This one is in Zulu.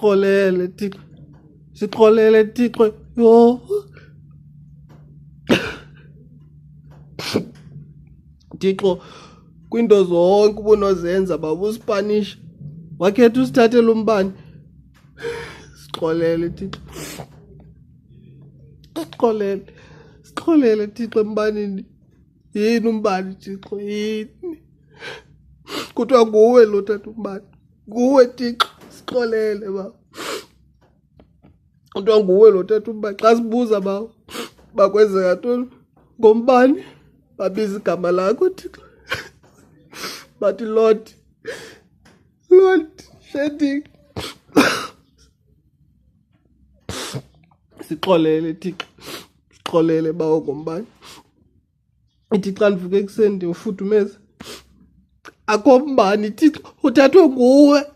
Sixolele Thixo. Sixolele Thixo. Yho. Thixo, kwinto zonke ubunozenza baba uSpanish wakhetha usithathela umbane. Sixolele Thixo. Sixolele Thixo embaneni. Yini umbane Thixo, yini? Kuthiwa nguwe lo tata umbane. Nguwe Thixo, sixolele baba. Kuthiwa nguwe lo tata umbane. Xa sibuza baba bakwenzeka ntoni ngombane, babiza igama lakho Thixo. Bathi Lord shedding. Sixolele Thixo. Sixolele bawo ngombane. Ithi xa ndivuke ekuseni ndiyofudumeza akho mbane Thixo, uthathwe nguwe.